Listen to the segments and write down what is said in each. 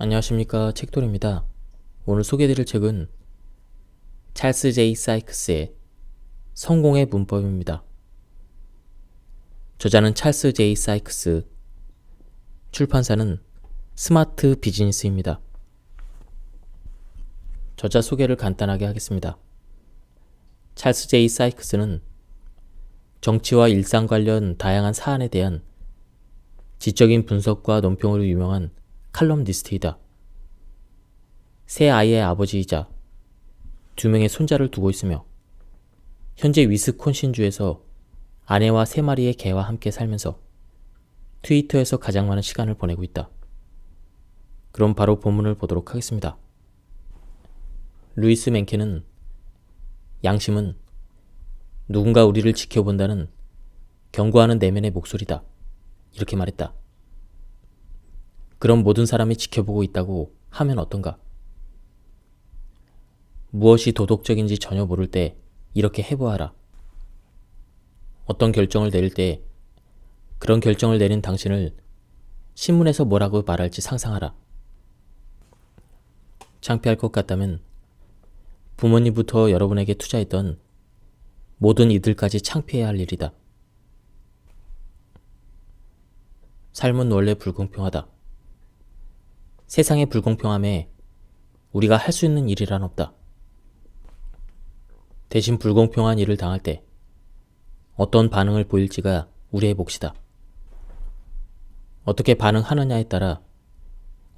안녕하십니까, 책돌입니다. 오늘 소개해드릴 책은 찰스 제이 사이크스의 성공의 문법입니다. 저자는 찰스 제이 사이크스, 출판사는 스마트 비즈니스입니다. 저자 소개를 간단하게 하겠습니다. 찰스 제이 사이크스는 정치와 일상 관련 다양한 사안에 대한 지적인 분석과 논평으로 유명한 칼럼니스트이다. 세 아이의 아버지이자 2명의 손자를 두고 있으며 현재 위스콘신주에서 아내와 3마리의 개와 함께 살면서 트위터에서 가장 많은 시간을 보내고 있다. 그럼 바로 본문을 보도록 하겠습니다. 루이스 맨켄은 양심은 누군가 우리를 지켜본다는 경고하는 내면의 목소리다. 이렇게 말했다. 그럼 모든 사람이 지켜보고 있다고 하면 어떤가? 무엇이 도덕적인지 전혀 모를 때 이렇게 해보아라. 어떤 결정을 내릴 때 그런 결정을 내린 당신을 신문에서 뭐라고 말할지 상상하라. 창피할 것 같다면 부모님부터 여러분에게 투자했던 모든 이들까지 창피해야 할 일이다. 삶은 원래 불공평하다. 세상의 불공평함에 우리가 할 수 있는 일이란 없다. 대신 불공평한 일을 당할 때 어떤 반응을 보일지가 우리의 몫이다. 어떻게 반응하느냐에 따라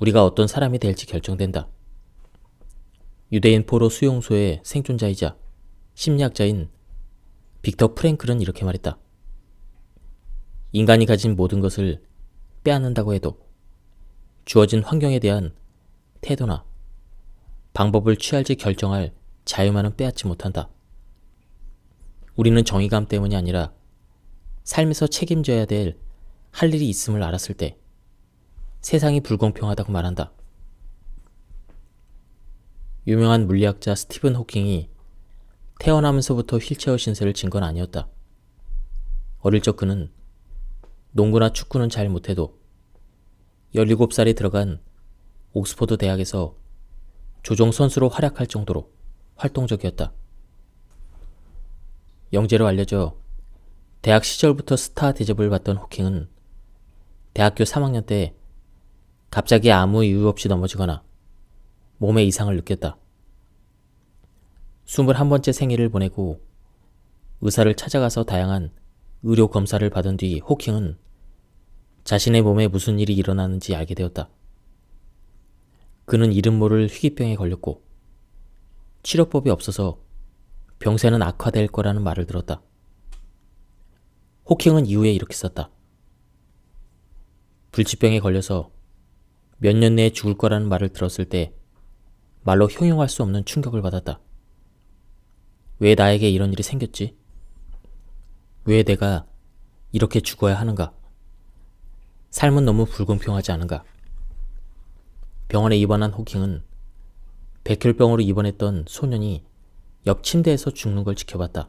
우리가 어떤 사람이 될지 결정된다. 유대인 포로 수용소의 생존자이자 심리학자인 빅터 프랭클은 이렇게 말했다. 인간이 가진 모든 것을 빼앗는다고 해도 주어진 환경에 대한 태도나 방법을 취할지 결정할 자유만은 빼앗지 못한다. 우리는 정의감 때문이 아니라 삶에서 책임져야 될 할 일이 있음을 알았을 때 세상이 불공평하다고 말한다. 유명한 물리학자 스티븐 호킹이 태어나면서부터 휠체어 신세를 진 건 아니었다. 어릴 적 그는 농구나 축구는 잘 못해도 17살이 들어간 옥스퍼드 대학에서 조종 선수로 활약할 정도로 활동적이었다. 영재로 알려져 대학 시절부터 스타 대접을 받던 호킹은 대학교 3학년 때 갑자기 아무 이유 없이 넘어지거나 몸에 이상을 느꼈다. 21번째 생일을 보내고 의사를 찾아가서 다양한 의료 검사를 받은 뒤 호킹은 자신의 몸에 무슨 일이 일어나는지 알게 되었다. 그는 이름 모를 희귀병에 걸렸고 치료법이 없어서 병세는 악화될 거라는 말을 들었다. 호킹은 이후에 이렇게 썼다. 불치병에 걸려서 몇 년 내에 죽을 거라는 말을 들었을 때 말로 형용할 수 없는 충격을 받았다. 왜 나에게 이런 일이 생겼지? 왜 내가 이렇게 죽어야 하는가? 삶은 너무 불공평하지 않은가? 병원에 입원한 호킹은 백혈병으로 입원했던 소년이 옆 침대에서 죽는 걸 지켜봤다.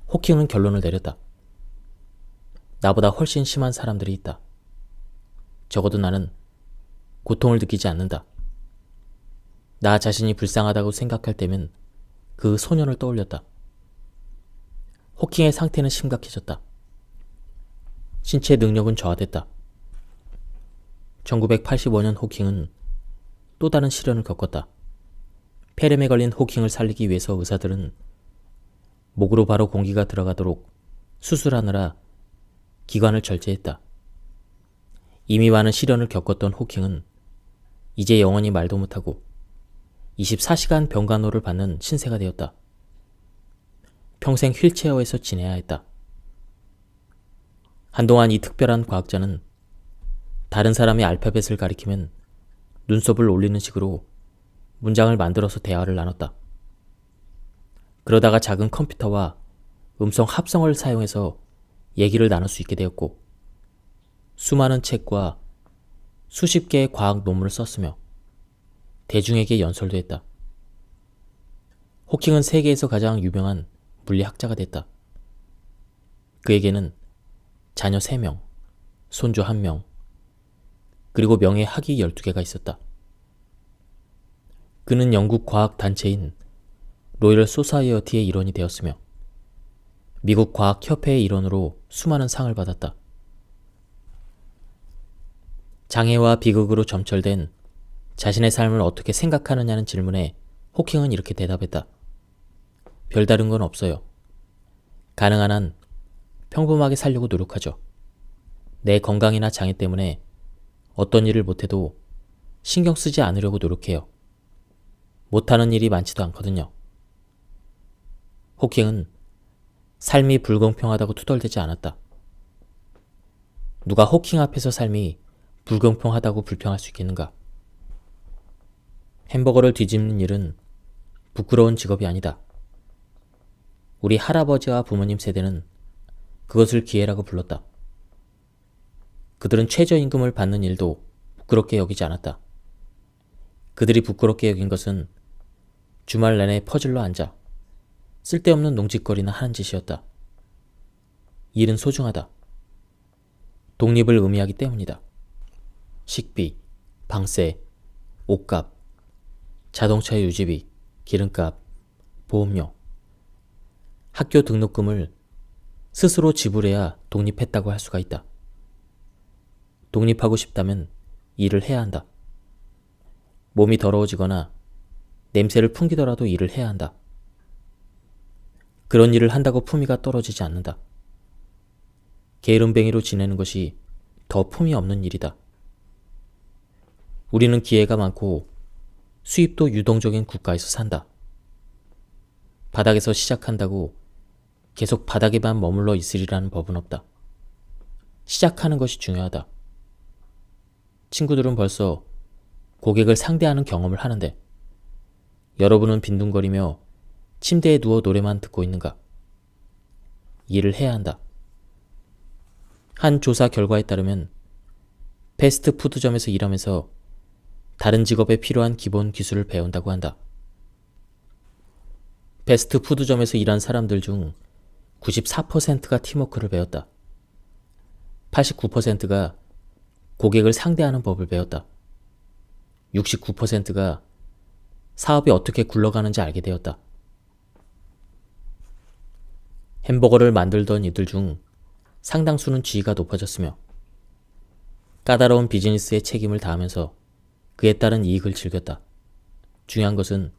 호킹은 결론을 내렸다. 나보다 훨씬 심한 사람들이 있다. 적어도 나는 고통을 느끼지 않는다. 나 자신이 불쌍하다고 생각할 때면 그 소년을 떠올렸다. 호킹의 상태는 심각해졌다. 신체 능력은 저하됐다. 1985년 호킹은 또 다른 시련을 겪었다. 폐렴에 걸린 호킹을 살리기 위해서 의사들은 목으로 바로 공기가 들어가도록 수술하느라 기관을 절제했다. 이미 많은 시련을 겪었던 호킹은 이제 영원히 말도 못하고 24시간 병간호를 받는 신세가 되었다. 평생 휠체어에서 지내야 했다. 한동안 이 특별한 과학자는 다른 사람의 알파벳을 가리키면 눈썹을 올리는 식으로 문장을 만들어서 대화를 나눴다. 그러다가 작은 컴퓨터와 음성 합성을 사용해서 얘기를 나눌 수 있게 되었고 수많은 책과 수십 개의 과학 논문을 썼으며 대중에게 연설도 했다. 호킹은 세계에서 가장 유명한 물리학자가 됐다. 그에게는 자녀 3명, 손주 1명, 그리고 명예 학위 12개가 있었다. 그는 영국 과학 단체인 로열 소사이어티의 일원이 되었으며 미국 과학협회의 일원으로 수많은 상을 받았다. 장애와 비극으로 점철된 자신의 삶을 어떻게 생각하느냐는 질문에 호킹은 이렇게 대답했다. 별다른 건 없어요. 가능한 한 평범하게 살려고 노력하죠. 내 건강이나 장애 때문에 어떤 일을 못해도 신경 쓰지 않으려고 노력해요. 못하는 일이 많지도 않거든요. 호킹은 삶이 불공평하다고 투덜대지 않았다. 누가 호킹 앞에서 삶이 불공평하다고 불평할 수 있겠는가? 햄버거를 뒤집는 일은 부끄러운 직업이 아니다. 우리 할아버지와 부모님 세대는 그것을 기회라고 불렀다. 그들은 최저임금을 받는 일도 부끄럽게 여기지 않았다. 그들이 부끄럽게 여긴 것은 주말 내내 퍼즐로 앉아 쓸데없는 농짓거리나 하는 짓이었다. 일은 소중하다. 독립을 의미하기 때문이다. 식비, 방세, 옷값, 자동차 유지비, 기름값, 보험료, 학교 등록금을 스스로 지불해야 독립했다고 할 수가 있다. 독립하고 싶다면 일을 해야 한다. 몸이 더러워지거나 냄새를 풍기더라도 일을 해야 한다. 그런 일을 한다고 품위가 떨어지지 않는다. 게으름뱅이로 지내는 것이 더 품위 없는 일이다. 우리는 기회가 많고 수입도 유동적인 국가에서 산다. 바닥에서 시작한다고 계속 바닥에만 머물러 있으리라는 법은 없다. 시작하는 것이 중요하다. 친구들은 벌써 고객을 상대하는 경험을 하는데 여러분은 빈둥거리며 침대에 누워 노래만 듣고 있는가? 일을 해야 한다. 한 조사 결과에 따르면 패스트푸드점에서 일하면서 다른 직업에 필요한 기본 기술을 배운다고 한다. 패스트푸드점에서 일한 사람들 중 94%가 팀워크를 배웠다. 89%가 고객을 상대하는 법을 배웠다. 69%가 사업이 어떻게 굴러가는지 알게 되었다. 햄버거를 만들던 이들 중 상당수는 지위가 높아졌으며 까다로운 비즈니스의 책임을 다하면서 그에 따른 이익을 즐겼다. 중요한 것은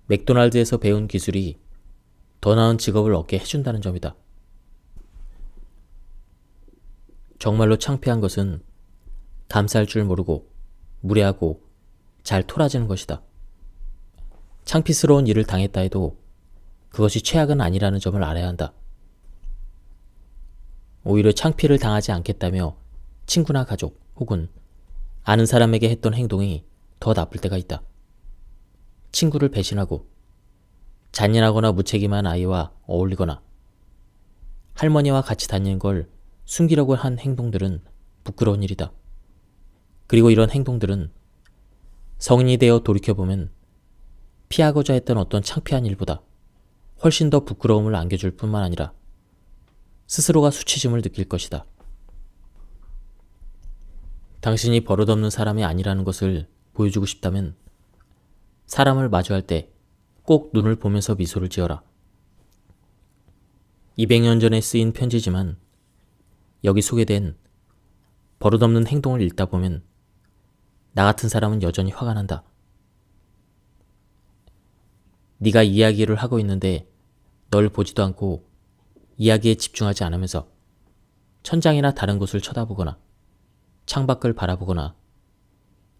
맥도날드에서 배운 기술이 더 나은 직업을 얻게 해준다는 점이다. 정말로 창피한 것은 감사할 줄 모르고 무례하고 잘 토라지는 것이다. 창피스러운 일을 당했다 해도 그것이 최악은 아니라는 점을 알아야 한다. 오히려 창피를 당하지 않겠다며 친구나 가족 혹은 아는 사람에게 했던 행동이 더 나쁠 때가 있다. 친구를 배신하고 잔인하거나 무책임한 아이와 어울리거나 할머니와 같이 다니는 걸 숨기려고 한 행동들은 부끄러운 일이다. 그리고 이런 행동들은 성인이 되어 돌이켜보면 피하고자 했던 어떤 창피한 일보다 훨씬 더 부끄러움을 안겨줄 뿐만 아니라 스스로가 수치심을 느낄 것이다. 당신이 버릇없는 사람이 아니라는 것을 보여주고 싶다면 사람을 마주할 때 꼭 눈을 보면서 미소를 지어라. 200년 전에 쓰인 편지지만 여기 소개된 버릇없는 행동을 읽다 보면 나 같은 사람은 여전히 화가 난다. 네가 이야기를 하고 있는데 널 보지도 않고 이야기에 집중하지 않으면서 천장이나 다른 곳을 쳐다보거나 창밖을 바라보거나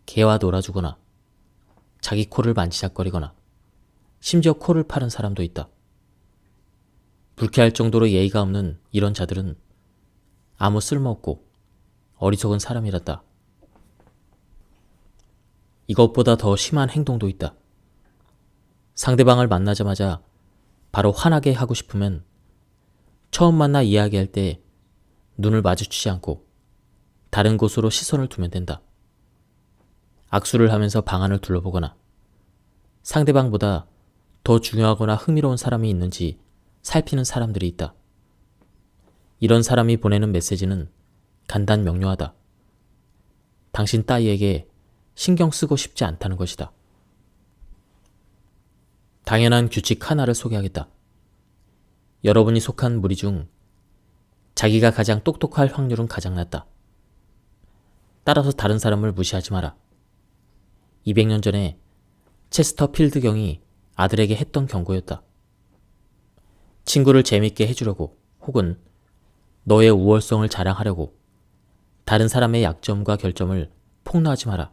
개와 놀아주거나 자기 코를 만지작거리거나 심지어 코를 파는 사람도 있다. 불쾌할 정도로 예의가 없는 이런 자들은 아무 쓸모없고 어리석은 사람이란다. 이것보다 더 심한 행동도 있다. 상대방을 만나자마자 바로 화나게 하고 싶으면 처음 만나 이야기할 때 눈을 마주치지 않고 다른 곳으로 시선을 두면 된다. 악수를 하면서 방안을 둘러보거나 상대방보다 더 중요하거나 흥미로운 사람이 있는지 살피는 사람들이 있다. 이런 사람이 보내는 메시지는 간단 명료하다. 당신 따위에게 신경 쓰고 싶지 않다는 것이다. 당연한 규칙 하나를 소개하겠다. 여러분이 속한 무리 중 자기가 가장 똑똑할 확률은 가장 낮다. 따라서 다른 사람을 무시하지 마라. 200년 전에 체스터 필드 경이 아들에게 했던 경고였다. 친구를 재밌게 해주려고 혹은 너의 우월성을 자랑하려고 다른 사람의 약점과 결점을 폭로하지 마라.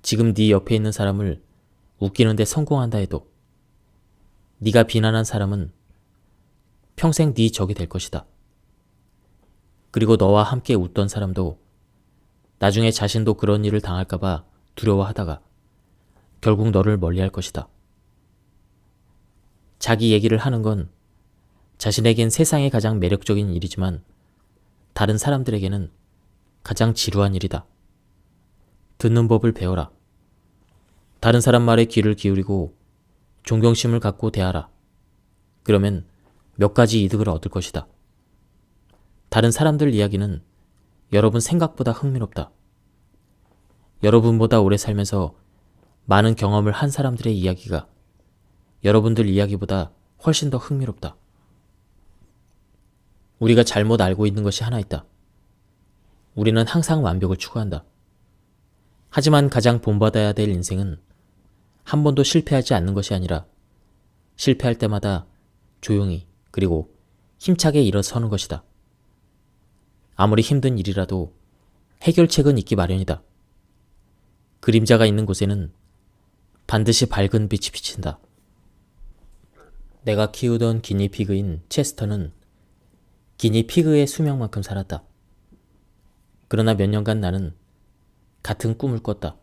지금 네 옆에 있는 사람을 웃기는데 성공한다 해도 네가 비난한 사람은 평생 네 적이 될 것이다. 그리고 너와 함께 웃던 사람도 나중에 자신도 그런 일을 당할까봐 두려워하다가 결국 너를 멀리할 것이다. 자기 얘기를 하는 건 자신에겐 세상에 가장 매력적인 일이지만 다른 사람들에게는 가장 지루한 일이다. 듣는 법을 배워라. 다른 사람 말에 귀를 기울이고 존경심을 갖고 대하라. 그러면 몇 가지 이득을 얻을 것이다. 다른 사람들 이야기는 여러분 생각보다 흥미롭다. 여러분보다 오래 살면서 많은 경험을 한 사람들의 이야기가 여러분들 이야기보다 훨씬 더 흥미롭다. 우리가 잘못 알고 있는 것이 하나 있다. 우리는 항상 완벽을 추구한다. 하지만 가장 본받아야 될 인생은 한 번도 실패하지 않는 것이 아니라 실패할 때마다 조용히 그리고 힘차게 일어서는 것이다. 아무리 힘든 일이라도 해결책은 있기 마련이다. 그림자가 있는 곳에는 반드시 밝은 빛이 비친다. 내가 키우던 기니피그인 체스터는 기니피그의 수명만큼 살았다. 그러나 몇 년간 나는 같은 꿈을 꿨다.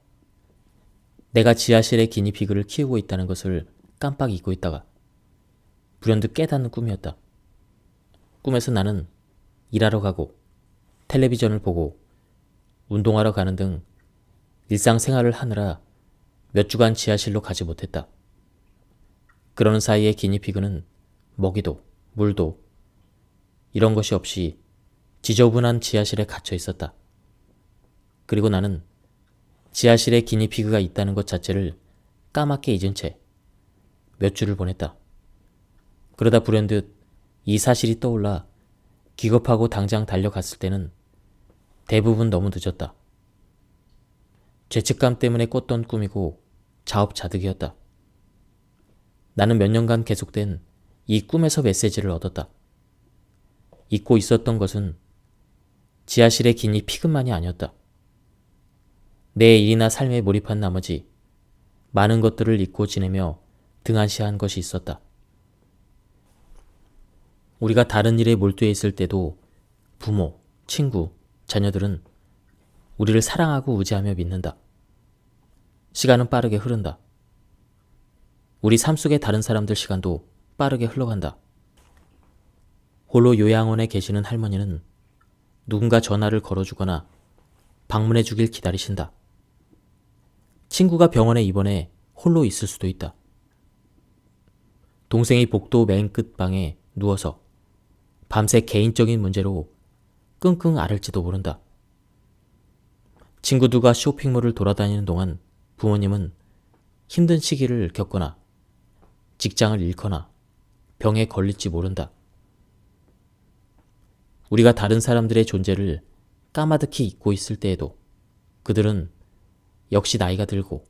내가 지하실에 기니피그를 키우고 있다는 것을 깜빡 잊고 있다가 불현듯 깨닫는 꿈이었다. 꿈에서 나는 일하러 가고 텔레비전을 보고 운동하러 가는 등 일상생활을 하느라 몇 주간 지하실로 가지 못했다. 그러는 사이에 기니피그는 먹이도 물도 이런 것이 없이 지저분한 지하실에 갇혀 있었다. 그리고 나는 지하실에 기니피그가 있다는 것 자체를 까맣게 잊은 채 몇 주를 보냈다. 그러다 불현듯 이 사실이 떠올라 기겁하고 당장 달려갔을 때는 대부분 너무 늦었다. 죄책감 때문에 꿨던 꿈이고 자업자득이었다. 나는 몇 년간 계속된 이 꿈에서 메시지를 얻었다. 잊고 있었던 것은 지하실의 기니피그만이 아니었다. 내 일이나 삶에 몰입한 나머지 많은 것들을 잊고 지내며 등한시한 것이 있었다. 우리가 다른 일에 몰두해 있을 때도 부모, 친구, 자녀들은 우리를 사랑하고 의지하며 믿는다. 시간은 빠르게 흐른다. 우리 삶 속의 다른 사람들 시간도 빠르게 흘러간다. 홀로 요양원에 계시는 할머니는 누군가 전화를 걸어주거나 방문해 주길 기다리신다. 친구가 병원에 입원해 홀로 있을 수도 있다. 동생이 복도 맨 끝 방에 누워서 밤새 개인적인 문제로 끙끙 앓을지도 모른다. 친구들과 쇼핑몰을 돌아다니는 동안 부모님은 힘든 시기를 겪거나 직장을 잃거나 병에 걸릴지 모른다. 우리가 다른 사람들의 존재를 까마득히 잊고 있을 때에도 그들은 역시 나이가 들고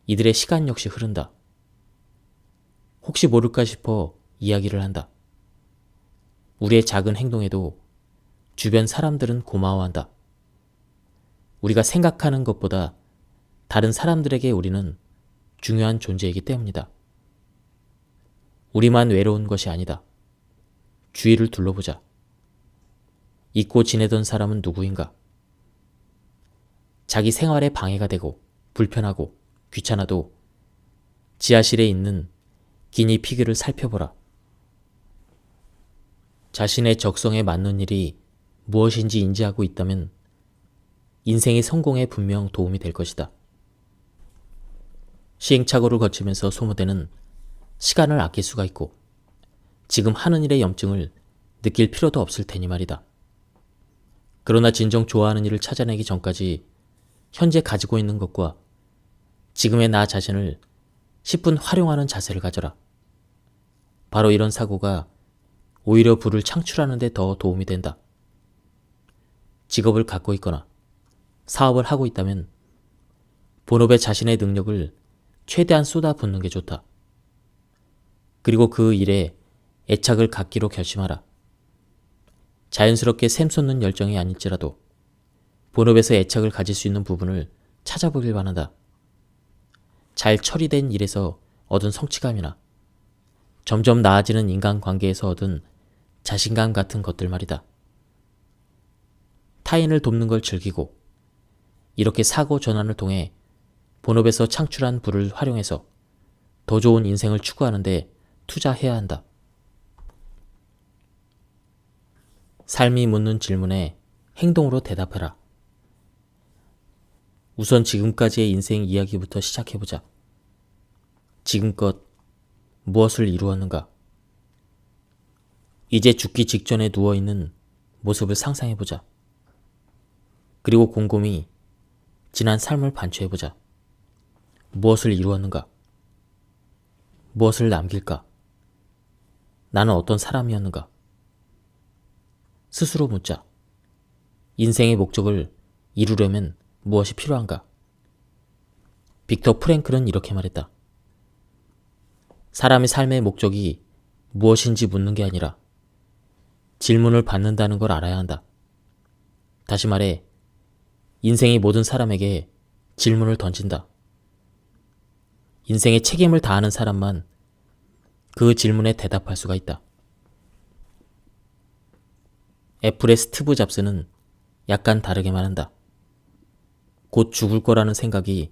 이들의 시간 역시 흐른다. 혹시 모를까 싶어 이야기를 한다. 우리의 작은 행동에도 주변 사람들은 고마워한다. 우리가 생각하는 것보다 다른 사람들에게 우리는 중요한 존재이기 때문이다. 우리만 외로운 것이 아니다. 주위를 둘러보자. 잊고 지내던 사람은 누구인가? 자기 생활에 방해가 되고 불편하고 귀찮아도 지하실에 있는 기니피그를 살펴보라. 자신의 적성에 맞는 일이 무엇인지 인지하고 있다면 인생의 성공에 분명 도움이 될 것이다. 시행착오를 거치면서 소모되는 시간을 아낄 수가 있고 지금 하는 일의 염증을 느낄 필요도 없을 테니 말이다. 그러나 진정 좋아하는 일을 찾아내기 전까지 현재 가지고 있는 것과 지금의 나 자신을 10분 활용하는 자세를 가져라. 바로 이런 사고가 오히려 부를 창출하는 데 더 도움이 된다. 직업을 갖고 있거나 사업을 하고 있다면 본업에 자신의 능력을 최대한 쏟아붓는 게 좋다. 그리고 그 일에 애착을 갖기로 결심하라. 자연스럽게 샘솟는 열정이 아닐지라도 본업에서 애착을 가질 수 있는 부분을 찾아보길 바란다. 잘 처리된 일에서 얻은 성취감이나 점점 나아지는 인간관계에서 얻은 자신감 같은 것들 말이다. 타인을 돕는 걸 즐기고 이렇게 사고 전환을 통해 본업에서 창출한 부를 활용해서 더 좋은 인생을 추구하는데 투자해야 한다. 삶이 묻는 질문에 행동으로 대답해라. 우선 지금까지의 인생 이야기부터 시작해보자. 지금껏 무엇을 이루었는가? 이제 죽기 직전에 누워있는 모습을 상상해보자. 그리고 곰곰이 지난 삶을 반추해보자. 무엇을 이루었는가? 무엇을 남길까? 나는 어떤 사람이었는가? 스스로 묻자. 인생의 목적을 이루려면 무엇이 필요한가? 빅터 프랭클은 이렇게 말했다. 사람의 삶의 목적이 무엇인지 묻는 게 아니라 질문을 받는다는 걸 알아야 한다. 다시 말해, 인생이 모든 사람에게 질문을 던진다. 인생의 책임을 다하는 사람만 그 질문에 대답할 수가 있다. 애플의 스티브 잡스는 약간 다르게 말한다. 곧 죽을 거라는 생각이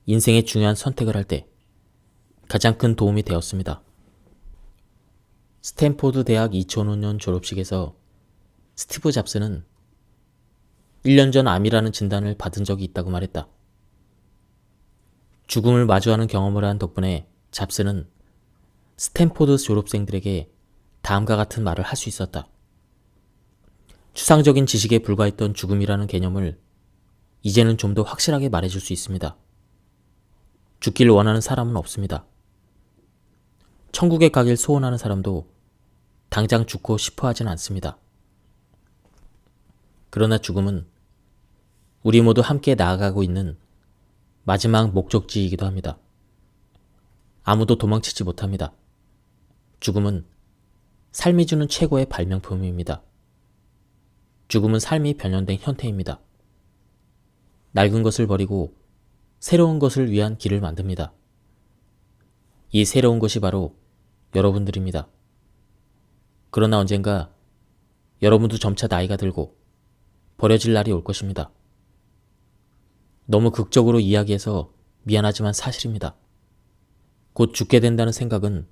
인생의 중요한 선택을 할 때 가장 큰 도움이 되었습니다. 스탠포드 대학 2005년 졸업식에서 스티브 잡스는 1년 전 암이라는 진단을 받은 적이 있다고 말했다. 죽음을 마주하는 경험을 한 덕분에 잡스는 스탠포드 졸업생들에게 다음과 같은 말을 할 수 있었다. 추상적인 지식에 불과했던 죽음이라는 개념을 이제는 좀 더 확실하게 말해줄 수 있습니다. 죽기를 원하는 사람은 없습니다. 천국에 가길 소원하는 사람도 당장 죽고 싶어 하진 않습니다. 그러나 죽음은 우리 모두 함께 나아가고 있는 마지막 목적지이기도 합니다. 아무도 도망치지 못합니다. 죽음은 삶이 주는 최고의 발명품입니다. 죽음은 삶이 변형된 형태입니다. 낡은 것을 버리고 새로운 것을 위한 길을 만듭니다. 이 새로운 것이 바로 여러분들입니다. 그러나 언젠가 여러분도 점차 나이가 들고 버려질 날이 올 것입니다. 너무 극적으로 이야기해서 미안하지만 사실입니다. 곧 죽게 된다는 생각은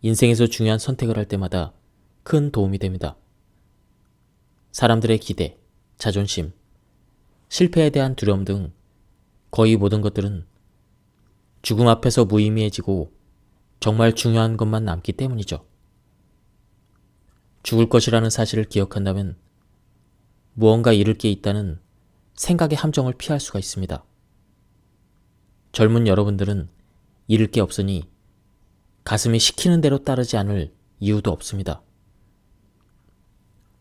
인생에서 중요한 선택을 할 때마다 큰 도움이 됩니다. 사람들의 기대, 자존심, 실패에 대한 두려움 등 거의 모든 것들은 죽음 앞에서 무의미해지고 정말 중요한 것만 남기 때문이죠. 죽을 것이라는 사실을 기억한다면 무언가 잃을 게 있다는 생각의 함정을 피할 수가 있습니다. 젊은 여러분들은 잃을 게 없으니 가슴이 시키는 대로 따르지 않을 이유도 없습니다.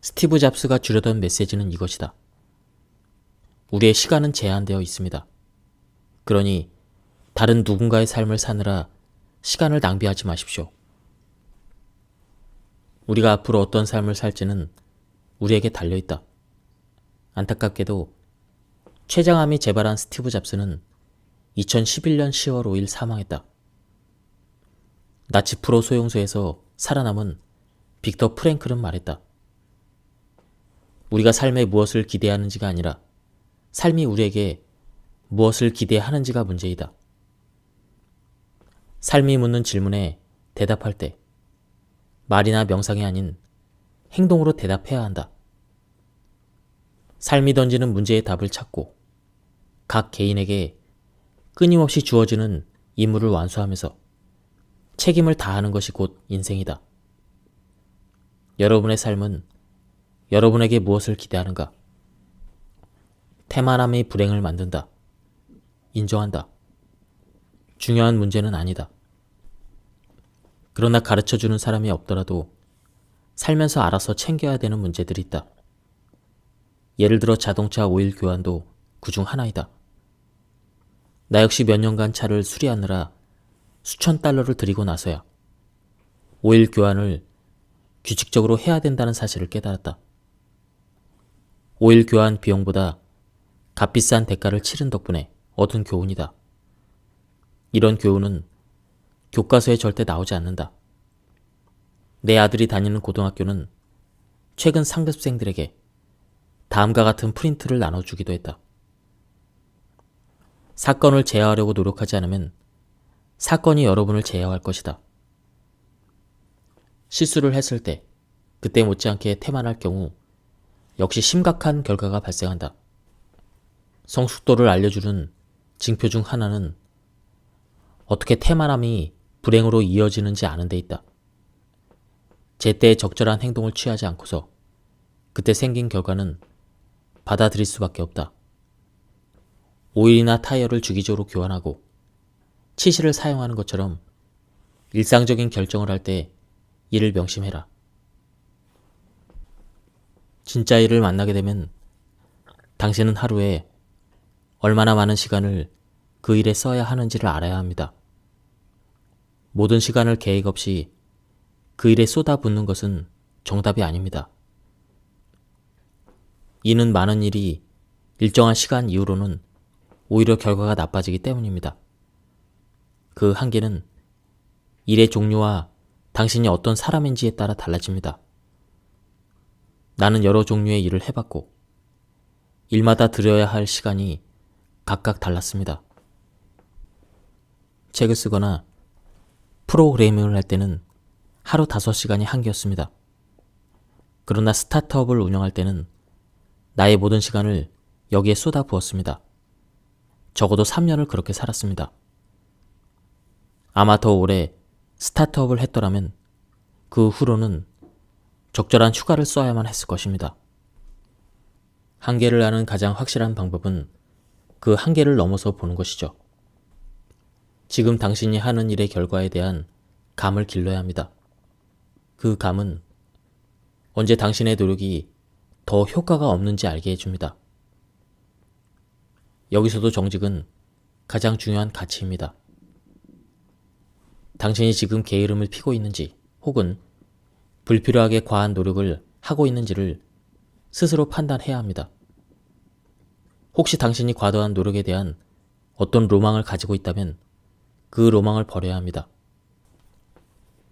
스티브 잡스가 주려던 메시지는 이것이다. 우리의 시간은 제한되어 있습니다. 그러니 다른 누군가의 삶을 사느라 시간을 낭비하지 마십시오. 우리가 앞으로 어떤 삶을 살지는 우리에게 달려있다. 안타깝게도 췌장암이 재발한 스티브 잡스는 2011년 10월 5일 사망했다. 나치 프로 소용소에서 살아남은 빅터 프랭클은 말했다. 우리가 삶에 무엇을 기대하는지가 아니라 삶이 우리에게 무엇을 기대하는지가 문제이다. 삶이 묻는 질문에 대답할 때 말이나 명상이 아닌 행동으로 대답해야 한다. 삶이 던지는 문제의 답을 찾고 각 개인에게 끊임없이 주어지는 임무를 완수하면서 책임을 다하는 것이 곧 인생이다. 여러분의 삶은 여러분에게 무엇을 기대하는가? 태만함이 불행을 만든다. 인정한다. 중요한 문제는 아니다. 그러나 가르쳐주는 사람이 없더라도 살면서 알아서 챙겨야 되는 문제들이 있다. 예를 들어 자동차 오일 교환도 그중 하나이다. 나 역시 몇 년간 차를 수리하느라 수천 달러를 들이고 나서야 오일 교환을 규칙적으로 해야 된다는 사실을 깨달았다. 오일 교환 비용보다 값비싼 대가를 치른 덕분에 얻은 교훈이다. 이런 교훈은 교과서에 절대 나오지 않는다. 내 아들이 다니는 고등학교는 최근 상급생들에게 다음과 같은 프린트를 나눠주기도 했다. 사건을 제어하려고 노력하지 않으면 사건이 여러분을 제어할 것이다. 실수를 했을 때 그때 못지않게 태만할 경우 역시 심각한 결과가 발생한다. 성숙도를 알려주는 징표 중 하나는 어떻게 태만함이 불행으로 이어지는지 아는 데 있다. 제때 적절한 행동을 취하지 않고서 그때 생긴 결과는 받아들일 수밖에 없다. 오일이나 타이어를 주기적으로 교환하고 치실을 사용하는 것처럼 일상적인 결정을 할 때 이를 명심해라. 진짜 일을 만나게 되면 당신은 하루에 얼마나 많은 시간을 그 일에 써야 하는지를 알아야 합니다. 모든 시간을 계획 없이 그 일에 쏟아붓는 것은 정답이 아닙니다. 이는 많은 일이 일정한 시간 이후로는 오히려 결과가 나빠지기 때문입니다. 그 한계는 일의 종류와 당신이 어떤 사람인지에 따라 달라집니다. 나는 여러 종류의 일을 해봤고 일마다 들여야 할 시간이 각각 달랐습니다. 책을 쓰거나 프로그래밍을 할 때는 하루 5시간이 한계였습니다. 그러나 스타트업을 운영할 때는 나의 모든 시간을 여기에 쏟아부었습니다. 적어도 3년을 그렇게 살았습니다. 아마 더 오래 스타트업을 했더라면 그 후로는 적절한 휴가를 써야만 했을 것입니다. 한계를 아는 가장 확실한 방법은 그 한계를 넘어서 보는 것이죠. 지금 당신이 하는 일의 결과에 대한 감을 길러야 합니다. 그 감은 언제 당신의 노력이 더 효과가 없는지 알게 해줍니다. 여기서도 정직은 가장 중요한 가치입니다. 당신이 지금 게으름을 피고 있는지 혹은 불필요하게 과한 노력을 하고 있는지를 스스로 판단해야 합니다. 혹시 당신이 과도한 노력에 대한 어떤 로망을 가지고 있다면 그 로망을 버려야 합니다.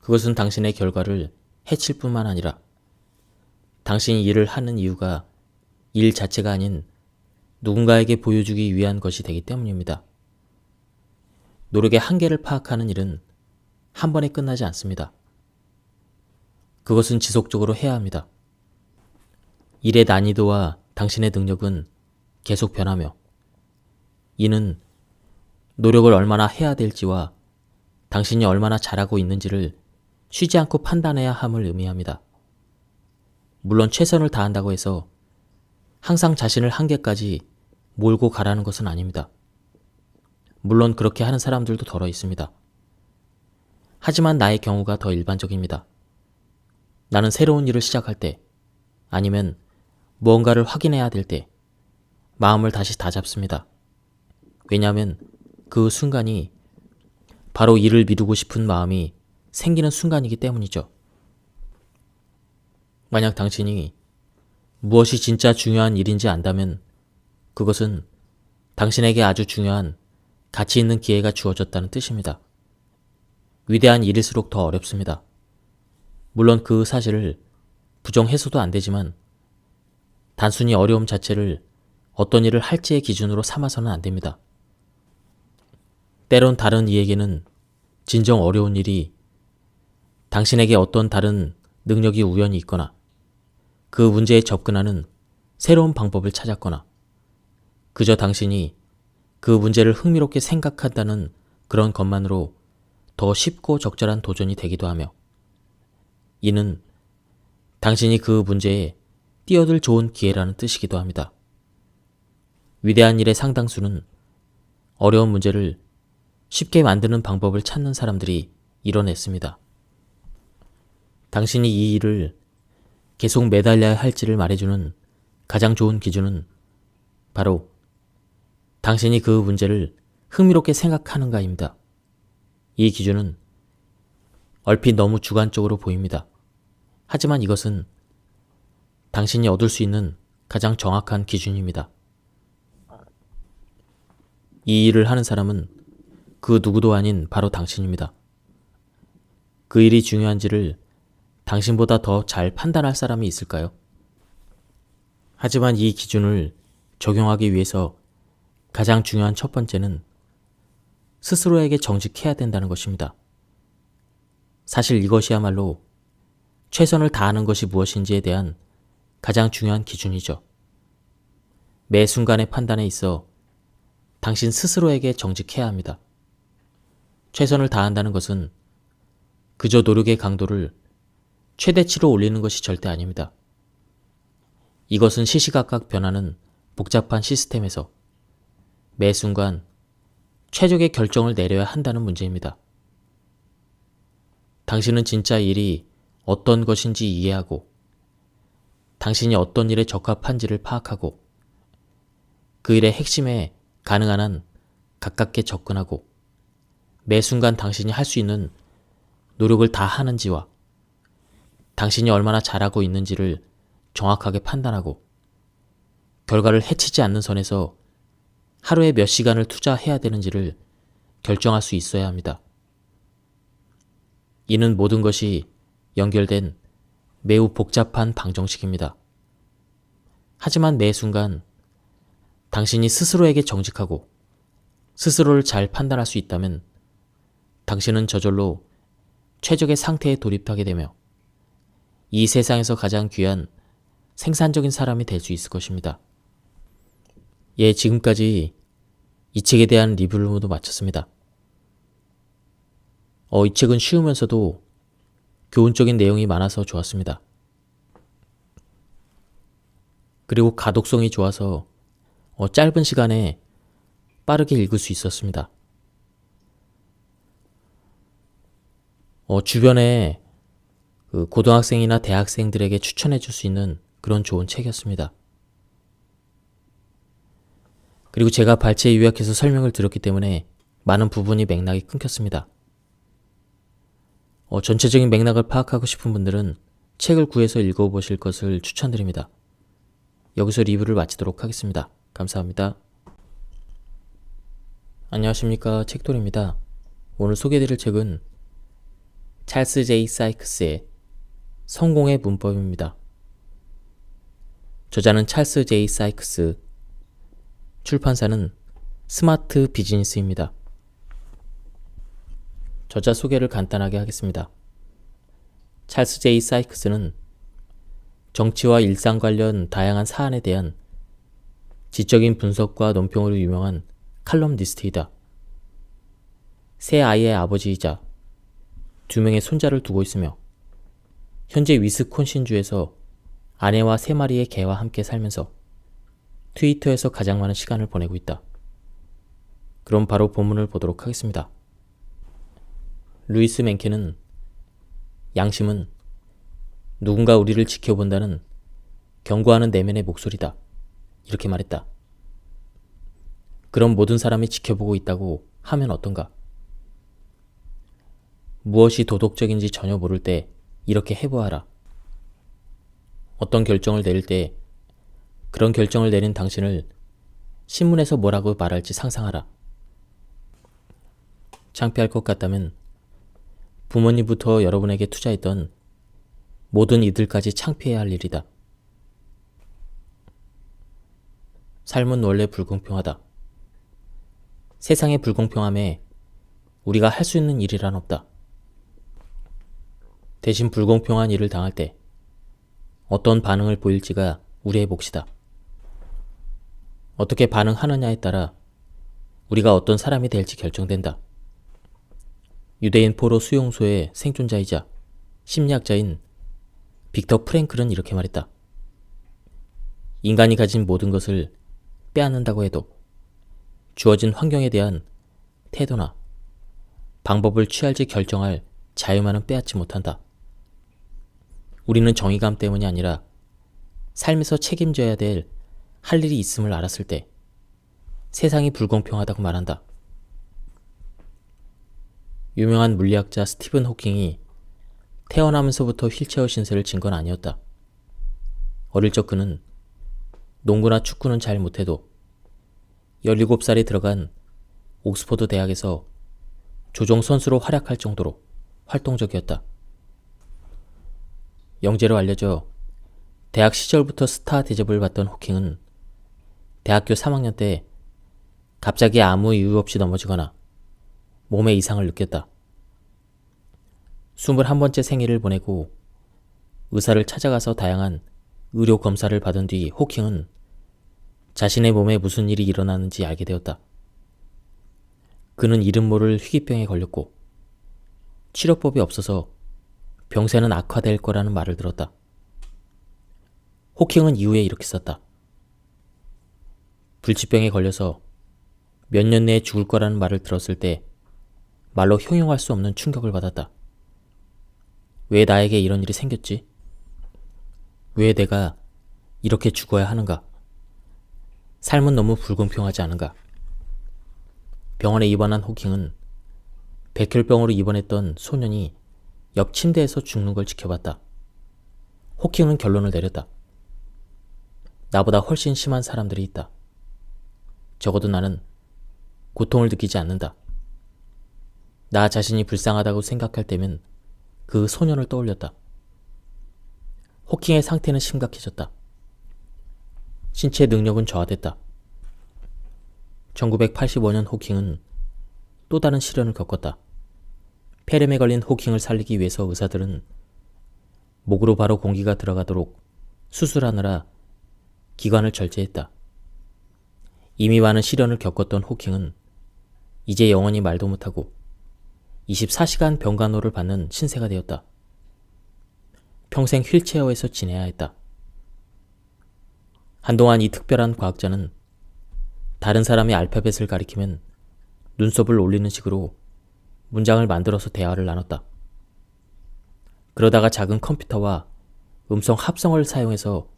그것은 당신의 결과를 해칠 뿐만 아니라 당신이 일을 하는 이유가 일 자체가 아닌 누군가에게 보여주기 위한 것이 되기 때문입니다. 노력의 한계를 파악하는 일은 한 번에 끝나지 않습니다. 그것은 지속적으로 해야 합니다. 일의 난이도와 당신의 능력은 계속 변하며 이는 노력을 얼마나 해야 될지와 당신이 얼마나 잘하고 있는지를 쉬지 않고 판단해야 함을 의미합니다. 물론 최선을 다한다고 해서 항상 자신을 한계까지 몰고 가라는 것은 아닙니다. 물론 그렇게 하는 사람들도 덜어 있습니다. 하지만 나의 경우가 더 일반적입니다. 나는 새로운 일을 시작할 때 아니면 무언가를 확인해야 될 때 마음을 다시 다잡습니다. 왜냐하면 그 순간이 바로 일을 미루고 싶은 마음이 생기는 순간이기 때문이죠. 만약 당신이 무엇이 진짜 중요한 일인지 안다면 그것은 당신에게 아주 중요한 가치 있는 기회가 주어졌다는 뜻입니다. 위대한 일일수록 더 어렵습니다. 물론 그 사실을 부정해서도 안 되지만 단순히 어려움 자체를 어떤 일을 할지의 기준으로 삼아서는 안 됩니다. 때론 다른 이에게는 진정 어려운 일이 당신에게 어떤 다른 능력이 우연히 있거나 그 문제에 접근하는 새로운 방법을 찾았거나 그저 당신이 그 문제를 흥미롭게 생각한다는 그런 것만으로 더 쉽고 적절한 도전이 되기도 하며 이는 당신이 그 문제에 뛰어들 좋은 기회라는 뜻이기도 합니다. 위대한 일의 상당수는 어려운 문제를 쉽게 만드는 방법을 찾는 사람들이 이뤄냈습니다. 당신이 이 일을 계속 매달려야 할지를 말해주는 가장 좋은 기준은 바로 당신이 그 문제를 흥미롭게 생각하는가입니다. 이 기준은 얼핏 너무 주관적으로 보입니다. 하지만 이것은 당신이 얻을 수 있는 가장 정확한 기준입니다. 이 일을 하는 사람은 그 누구도 아닌 바로 당신입니다. 그 일이 중요한지를 당신보다 더 잘 판단할 사람이 있을까요? 하지만 이 기준을 적용하기 위해서 가장 중요한 첫 번째는 스스로에게 정직해야 된다는 것입니다. 사실 이것이야말로 최선을 다하는 것이 무엇인지에 대한 가장 중요한 기준이죠. 매 순간의 판단에 있어 당신 스스로에게 정직해야 합니다. 최선을 다한다는 것은 그저 노력의 강도를 최대치로 올리는 것이 절대 아닙니다. 이것은 시시각각 변하는 복잡한 시스템에서 매 순간 최적의 결정을 내려야 한다는 문제입니다. 당신은 진짜 일이 어떤 것인지 이해하고 당신이 어떤 일에 적합한지를 파악하고 그 일의 핵심에 가능한 한 가깝게 접근하고 매 순간 당신이 할 수 있는 노력을 다 하는지와 당신이 얼마나 잘하고 있는지를 정확하게 판단하고 결과를 해치지 않는 선에서 하루에 몇 시간을 투자해야 되는지를 결정할 수 있어야 합니다. 이는 모든 것이 연결된 매우 복잡한 방정식입니다. 하지만 매 순간 당신이 스스로에게 정직하고 스스로를 잘 판단할 수 있다면 당신은 저절로 최적의 상태에 돌입하게 되며 이 세상에서 가장 귀한 생산적인 사람이 될 수 있을 것입니다. 예, 지금까지 이 책에 대한 리뷰를 모두 마쳤습니다. 이 책은 쉬우면서도 교훈적인 내용이 많아서 좋았습니다. 그리고 가독성이 좋아서 짧은 시간에 빠르게 읽을 수 있었습니다. 주변에 고등학생이나 대학생들에게 추천해 줄 수 있는 그런 좋은 책이었습니다. 그리고 제가 발췌 요약해서 설명을 드렸기 때문에 많은 부분이 맥락이 끊겼습니다. 전체적인 맥락을 파악하고 싶은 분들은 책을 구해서 읽어보실 것을 추천드립니다. 여기서 리뷰를 마치도록 하겠습니다. 감사합니다. 안녕하십니까, 책돌입니다. 오늘 소개해드릴 책은 찰스 제이 사이크스의 성공의 문법입니다. 저자는 찰스 제이 사이크스, 출판사는 스마트 비즈니스입니다. 저자 소개를 간단하게 하겠습니다. 찰스 제이 사이크스는 정치와 일상 관련 다양한 사안에 대한 지적인 분석과 논평으로 유명한 칼럼니스트이다. 세 아이의 아버지이자 2명의 손자를 두고 있으며 현재 위스콘신주에서 아내와 3마리의 개와 함께 살면서 트위터에서 가장 많은 시간을 보내고 있다. 그럼 바로 본문을 보도록 하겠습니다. 루이스 맨켄은 양심은 누군가 우리를 지켜본다는 경고하는 내면의 목소리다. 이렇게 말했다. 그럼 모든 사람이 지켜보고 있다고 하면 어떤가? 무엇이 도덕적인지 전혀 모를 때 이렇게 해보아라. 어떤 결정을 내릴 때 그런 결정을 내린 당신을 신문에서 뭐라고 말할지 상상하라. 창피할 것 같다면 부모님부터 여러분에게 투자했던 모든 이들까지 창피해야 할 일이다. 삶은 원래 불공평하다. 세상의 불공평함에 우리가 할 수 있는 일이란 없다. 대신 불공평한 일을 당할 때 어떤 반응을 보일지가 우리의 몫이다. 어떻게 반응하느냐에 따라 우리가 어떤 사람이 될지 결정된다. 유대인 포로 수용소의 생존자이자 심리학자인 빅터 프랭클은 이렇게 말했다. 인간이 가진 모든 것을 빼앗는다고 해도 주어진 환경에 대한 태도나 방법을 취할지 결정할 자유만은 빼앗지 못한다. 우리는 정의감 때문이 아니라 삶에서 책임져야 될 할 일이 있음을 알았을 때 세상이 불공평하다고 말한다. 유명한 물리학자 스티븐 호킹이 태어나면서부터 휠체어 신세를 진 건 아니었다. 어릴 적 그는 농구나 축구는 잘 못해도 17살에 들어간 옥스퍼드 대학에서 조종 선수로 활약할 정도로 활동적이었다. 영재로 알려져 대학 시절부터 스타 대접을 받던 호킹은 대학교 3학년 때 갑자기 아무 이유 없이 넘어지거나 몸에 이상을 느꼈다. 21번째 생일을 보내고 의사를 찾아가서 다양한 의료 검사를 받은 뒤 호킹은 자신의 몸에 무슨 일이 일어나는지 알게 되었다. 그는 이름 모를 희귀병에 걸렸고 치료법이 없어서 병세는 악화될 거라는 말을 들었다. 호킹은 이후에 이렇게 썼다. 불치병에 걸려서 몇 년 내에 죽을 거라는 말을 들었을 때 말로 형용할 수 없는 충격을 받았다. 왜 나에게 이런 일이 생겼지? 왜 내가 이렇게 죽어야 하는가? 삶은 너무 불공평하지 않은가? 병원에 입원한 호킹은 백혈병으로 입원했던 소년이 옆 침대에서 죽는 걸 지켜봤다. 호킹은 결론을 내렸다. 나보다 훨씬 심한 사람들이 있다. 적어도 나는 고통을 느끼지 않는다. 나 자신이 불쌍하다고 생각할 때면 그 소년을 떠올렸다. 호킹의 상태는 심각해졌다. 신체 능력은 저하됐다. 1985년 호킹은 또 다른 시련을 겪었다. 폐렴에 걸린 호킹을 살리기 위해서 의사들은 목으로 바로 공기가 들어가도록 수술하느라 기관을 절제했다. 이미 많은 시련을 겪었던 호킹은 이제 영원히 말도 못하고 24시간 병간호를 받는 신세가 되었다. 평생 휠체어에서 지내야 했다. 한동안 이 특별한 과학자는 다른 사람의 알파벳을 가리키면 눈썹을 올리는 식으로 문장을 만들어서 대화를 나눴다. 그러다가 작은 컴퓨터와 음성 합성을 사용해서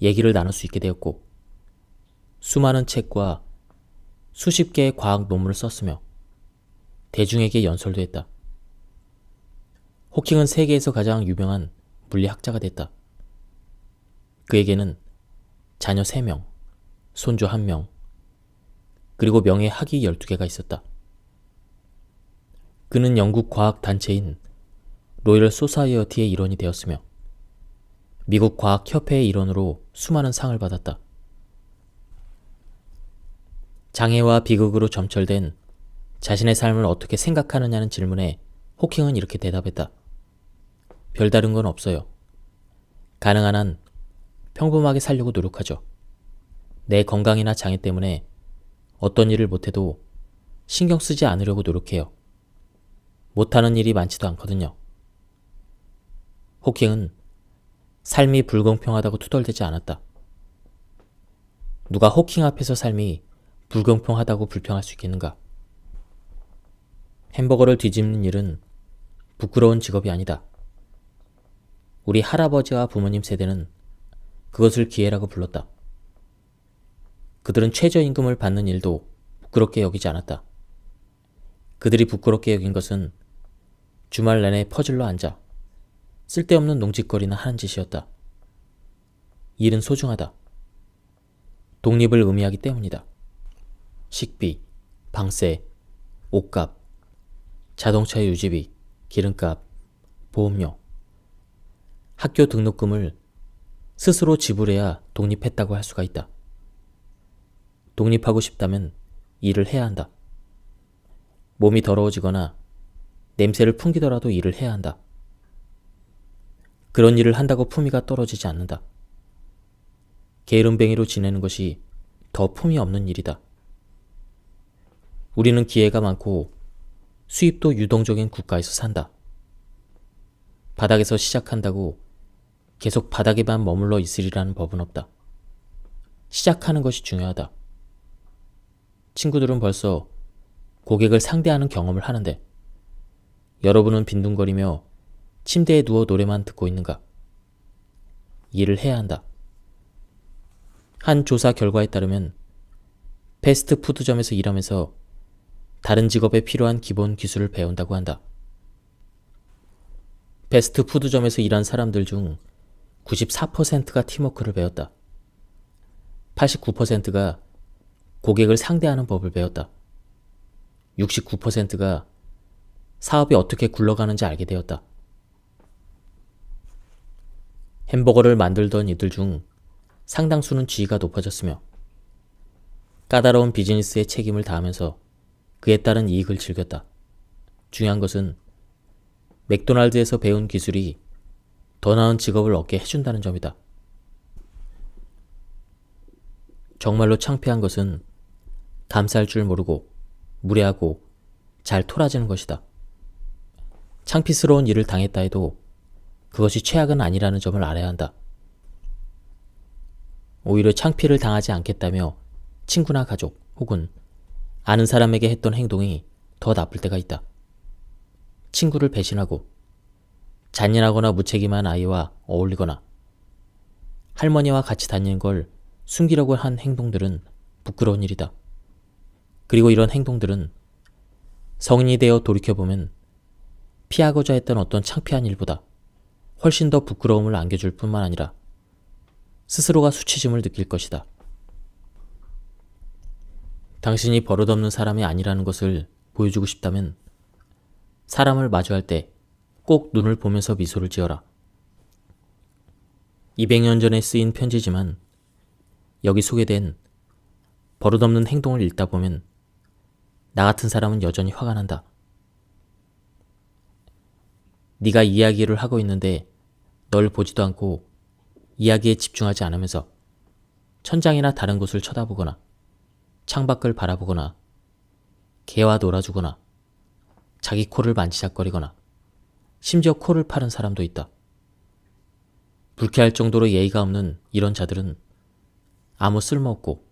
얘기를 나눌 수 있게 되었고 수많은 책과 수십 개의 과학 논문을 썼으며 대중에게 연설도 했다. 호킹은 세계에서 가장 유명한 물리학자가 됐다. 그에게는 자녀 3명, 손주 1명, 그리고 명예 학위 12개가 있었다. 그는 영국 과학 단체인 로열 소사이어티의 일원이 되었으며 미국 과학협회의 일원으로 수많은 상을 받았다. 장애와 비극으로 점철된 자신의 삶을 어떻게 생각하느냐는 질문에 호킹은 이렇게 대답했다. 별다른 건 없어요. 가능한 한 평범하게 살려고 노력하죠. 내 건강이나 장애 때문에 어떤 일을 못해도 신경 쓰지 않으려고 노력해요. 못하는 일이 많지도 않거든요. 호킹은 삶이 불공평하다고 투덜대지 않았다. 누가 호킹 앞에서 삶이 불공평하다고 불평할 수 있겠는가? 햄버거를 뒤집는 일은 부끄러운 직업이 아니다. 우리 할아버지와 부모님 세대는 그것을 기회라고 불렀다. 그들은 최저임금을 받는 일도 부끄럽게 여기지 않았다. 그들이 부끄럽게 여긴 것은 주말 내내 퍼즐로 앉아 쓸데없는 농짓거리나 하는 짓이었다. 일은 소중하다. 독립을 의미하기 때문이다. 식비, 방세, 옷값, 자동차 유지비, 기름값, 보험료, 학교 등록금을 스스로 지불해야 독립했다고 할 수가 있다. 독립하고 싶다면 일을 해야 한다. 몸이 더러워지거나 냄새를 풍기더라도 일을 해야 한다. 그런 일을 한다고 품위가 떨어지지 않는다. 게으름뱅이로 지내는 것이 더 품위 없는 일이다. 우리는 기회가 많고 수입도 유동적인 국가에서 산다. 바닥에서 시작한다고 계속 바닥에만 머물러 있으리라는 법은 없다. 시작하는 것이 중요하다. 친구들은 벌써 고객을 상대하는 경험을 하는데 여러분은 빈둥거리며 침대에 누워 노래만 듣고 있는가? 일을 해야 한다. 한 조사 결과에 따르면 패스트푸드점에서 일하면서 다른 직업에 필요한 기본 기술을 배운다고 한다. 패스트푸드점에서 일한 사람들 중 94%가 팀워크를 배웠다. 89%가 고객을 상대하는 법을 배웠다. 69%가 사업이 어떻게 굴러가는지 알게 되었다. 햄버거를 만들던 이들 중 상당수는 지위가 높아졌으며 까다로운 비즈니스의 책임을 다하면서 그에 따른 이익을 즐겼다. 중요한 것은 맥도날드에서 배운 기술이 더 나은 직업을 얻게 해준다는 점이다. 정말로 창피한 것은 감쌀 줄 모르고 무례하고 잘 토라지는 것이다. 창피스러운 일을 당했다 해도 그것이 최악은 아니라는 점을 알아야 한다. 오히려 창피를 당하지 않겠다며 친구나 가족 혹은 아는 사람에게 했던 행동이 더 나쁠 때가 있다. 친구를 배신하고 잔인하거나 무책임한 아이와 어울리거나 할머니와 같이 다니는 걸 숨기려고 한 행동들은 부끄러운 일이다. 그리고 이런 행동들은 성인이 되어 돌이켜보면 피하고자 했던 어떤 창피한 일보다 훨씬 더 부끄러움을 안겨줄 뿐만 아니라 스스로가 수치심을 느낄 것이다. 당신이 버릇없는 사람이 아니라는 것을 보여주고 싶다면 사람을 마주할 때 꼭 눈을 보면서 미소를 지어라. 200년 전에 쓰인 편지지만 여기 소개된 버릇없는 행동을 읽다 보면 나 같은 사람은 여전히 화가 난다. 네가 이야기를 하고 있는데 널 보지도 않고 이야기에 집중하지 않으면서 천장이나 다른 곳을 쳐다보거나 창밖을 바라보거나 개와 놀아주거나 자기 코를 만지작거리거나 심지어 코를 파는 사람도 있다. 불쾌할 정도로 예의가 없는 이런 자들은 아무 쓸모없고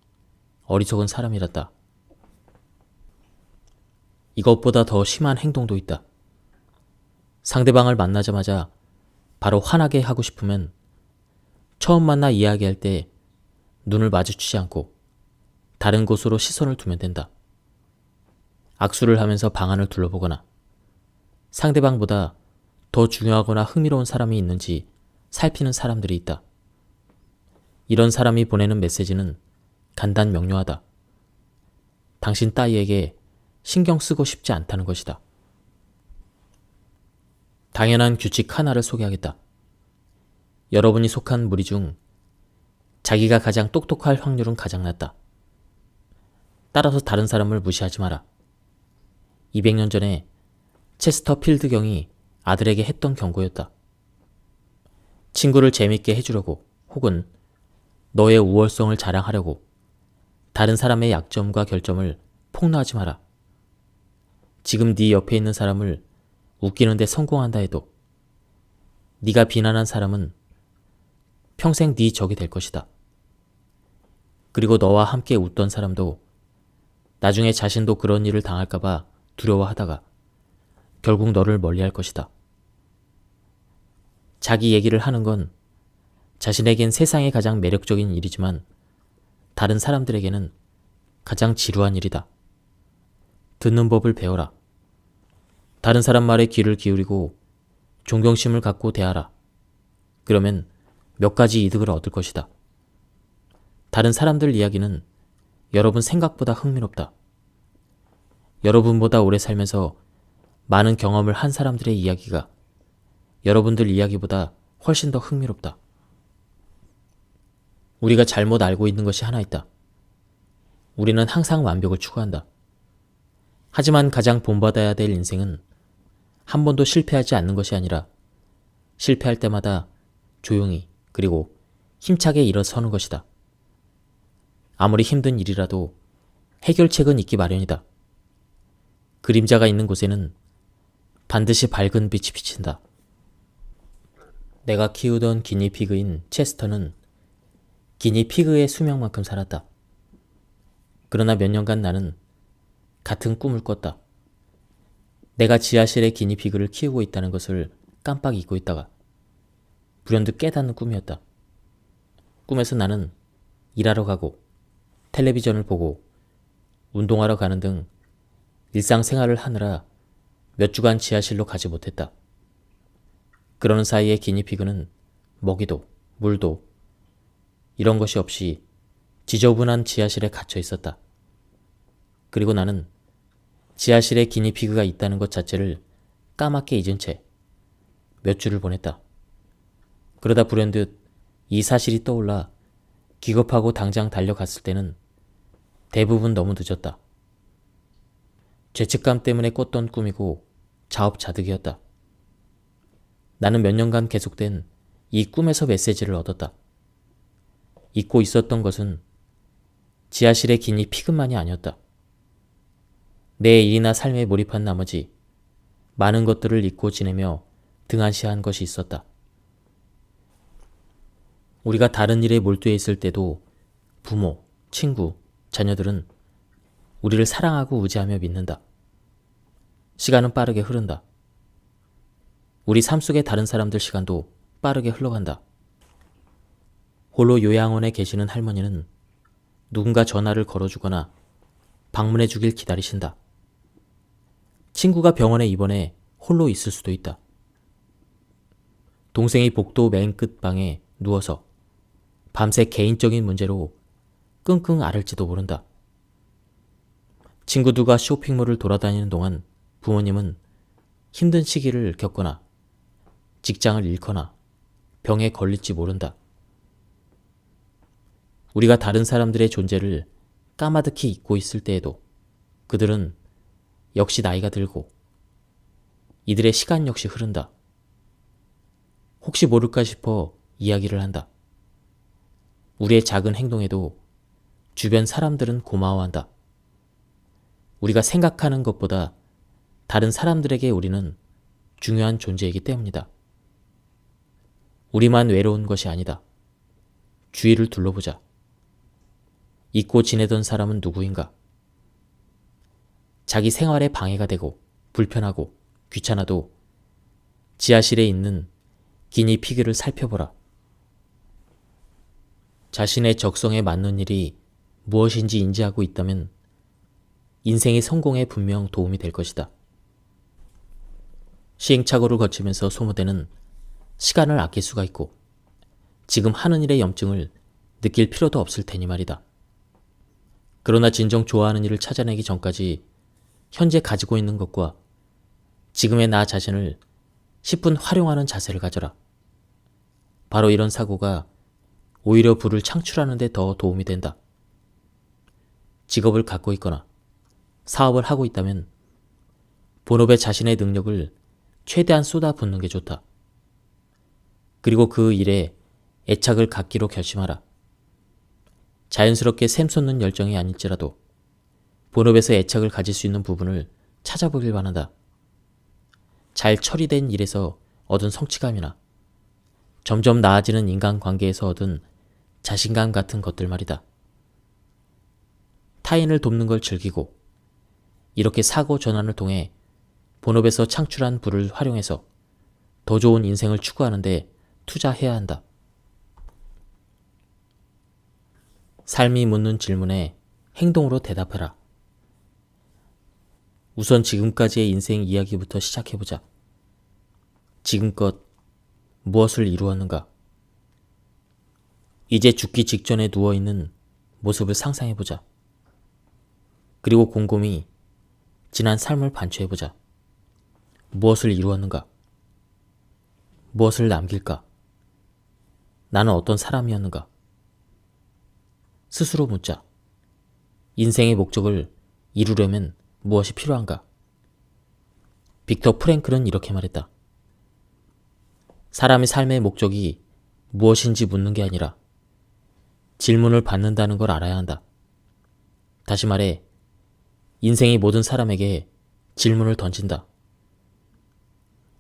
어리석은 사람이란다. 이것보다 더 심한 행동도 있다. 상대방을 만나자마자 바로 화나게 하고 싶으면 처음 만나 이야기할 때 눈을 마주치지 않고 다른 곳으로 시선을 두면 된다. 악수를 하면서 방안을 둘러보거나 상대방보다 더 중요하거나 흥미로운 사람이 있는지 살피는 사람들이 있다. 이런 사람이 보내는 메시지는 간단 명료하다. 당신 따위에게 신경 쓰고 싶지 않다는 것이다. 당연한 규칙 하나를 소개하겠다. 여러분이 속한 무리 중 자기가 가장 똑똑할 확률은 가장 낮다. 따라서 다른 사람을 무시하지 마라. 200년 전에 체스터 필드 경이 아들에게 했던 경고였다. 친구를 재밌게 해주려고 혹은 너의 우월성을 자랑하려고 다른 사람의 약점과 결점을 폭로하지 마라. 지금 네 옆에 있는 사람을 웃기는데 성공한다 해도 네가 비난한 사람은 평생 네 적이 될 것이다. 그리고 너와 함께 웃던 사람도 나중에 자신도 그런 일을 당할까봐 두려워하다가 결국 너를 멀리할 것이다. 자기 얘기를 하는 건 자신에겐 세상에 가장 매력적인 일이지만 다른 사람들에게는 가장 지루한 일이다. 듣는 법을 배워라. 다른 사람 말에 귀를 기울이고 존경심을 갖고 대하라. 그러면 몇 가지 이득을 얻을 것이다. 다른 사람들 이야기는 여러분 생각보다 흥미롭다. 여러분보다 오래 살면서 많은 경험을 한 사람들의 이야기가 여러분들 이야기보다 훨씬 더 흥미롭다. 우리가 잘못 알고 있는 것이 하나 있다. 우리는 항상 완벽을 추구한다. 하지만 가장 본받아야 될 인생은 한 번도 실패하지 않는 것이 아니라 실패할 때마다 조용히 그리고 힘차게 일어서는 것이다. 아무리 힘든 일이라도 해결책은 있기 마련이다. 그림자가 있는 곳에는 반드시 밝은 빛이 비친다. 내가 키우던 기니피그인 체스터는 기니피그의 수명만큼 살았다. 그러나 몇 년간 나는 같은 꿈을 꿨다. 내가 지하실에 기니피그를 키우고 있다는 것을 깜빡 잊고 있다가 불현듯 깨닫는 꿈이었다. 꿈에서 나는 일하러 가고 텔레비전을 보고 운동하러 가는 등 일상생활을 하느라 몇 주간 지하실로 가지 못했다. 그러는 사이에 기니피그는 먹이도 물도 이런 것이 없이 지저분한 지하실에 갇혀 있었다. 그리고 나는 지하실에 기니피그가 있다는 것 자체를 까맣게 잊은 채 몇 주를 보냈다. 그러다 불현듯 이 사실이 떠올라 기겁하고 당장 달려갔을 때는 대부분 너무 늦었다. 죄책감 때문에 꿨던 꿈이고 자업자득이었다. 나는 몇 년간 계속된 이 꿈에서 메시지를 얻었다. 잊고 있었던 것은 지하실의 기니피그만이 아니었다. 내 일이나 삶에 몰입한 나머지 많은 것들을 잊고 지내며 등한시한 것이 있었다. 우리가 다른 일에 몰두해 있을 때도 부모, 친구, 자녀들은 우리를 사랑하고 의지하며 믿는다. 시간은 빠르게 흐른다. 우리 삶 속의 다른 사람들 시간도 빠르게 흘러간다. 홀로 요양원에 계시는 할머니는 누군가 전화를 걸어주거나 방문해 주길 기다리신다. 친구가 병원에 입원해 홀로 있을 수도 있다. 동생이 복도 맨 끝 방에 누워서 밤새 개인적인 문제로 끙끙 앓을지도 모른다. 친구들과 쇼핑몰을 돌아다니는 동안 부모님은 힘든 시기를 겪거나 직장을 잃거나 병에 걸릴지 모른다. 우리가 다른 사람들의 존재를 까마득히 잊고 있을 때에도 그들은 역시 나이가 들고 이들의 시간 역시 흐른다. 혹시 모를까 싶어 이야기를 한다. 우리의 작은 행동에도 주변 사람들은 고마워한다. 우리가 생각하는 것보다 다른 사람들에게 우리는 중요한 존재이기 때문이다. 우리만 외로운 것이 아니다. 주위를 둘러보자. 잊고 지내던 사람은 누구인가? 자기 생활에 방해가 되고 불편하고 귀찮아도 지하실에 있는 기니피그를 살펴보라. 자신의 적성에 맞는 일이 무엇인지 인지하고 있다면 인생의 성공에 분명 도움이 될 것이다. 시행착오를 거치면서 소모되는 시간을 아낄 수가 있고 지금 하는 일의 염증을 느낄 필요도 없을 테니 말이다. 그러나 진정 좋아하는 일을 찾아내기 전까지 현재 가지고 있는 것과 지금의 나 자신을 10분 활용하는 자세를 가져라. 바로 이런 사고가 오히려 부를 창출하는 데 더 도움이 된다. 직업을 갖고 있거나 사업을 하고 있다면 본업에 자신의 능력을 최대한 쏟아붓는 게 좋다. 그리고 그 일에 애착을 갖기로 결심하라. 자연스럽게 샘솟는 열정이 아닐지라도 본업에서 애착을 가질 수 있는 부분을 찾아보길 바란다. 잘 처리된 일에서 얻은 성취감이나 점점 나아지는 인간관계에서 얻은 자신감 같은 것들 말이다. 타인을 돕는 걸 즐기고 이렇게 사고 전환을 통해 본업에서 창출한 부를 활용해서 더 좋은 인생을 추구하는데 투자해야 한다. 삶이 묻는 질문에 행동으로 대답해라. 우선 지금까지의 인생 이야기부터 시작해보자. 지금껏 무엇을 이루었는가? 이제 죽기 직전에 누워있는 모습을 상상해보자. 그리고 곰곰이 지난 삶을 반추해보자. 무엇을 이루었는가? 무엇을 남길까? 나는 어떤 사람이었는가? 스스로 묻자. 인생의 목적을 이루려면 무엇이 필요한가? 빅터 프랭클은 이렇게 말했다. 사람의 삶의 목적이 무엇인지 묻는 게 아니라 질문을 받는다는 걸 알아야 한다. 다시 말해, 인생이 모든 사람에게 질문을 던진다.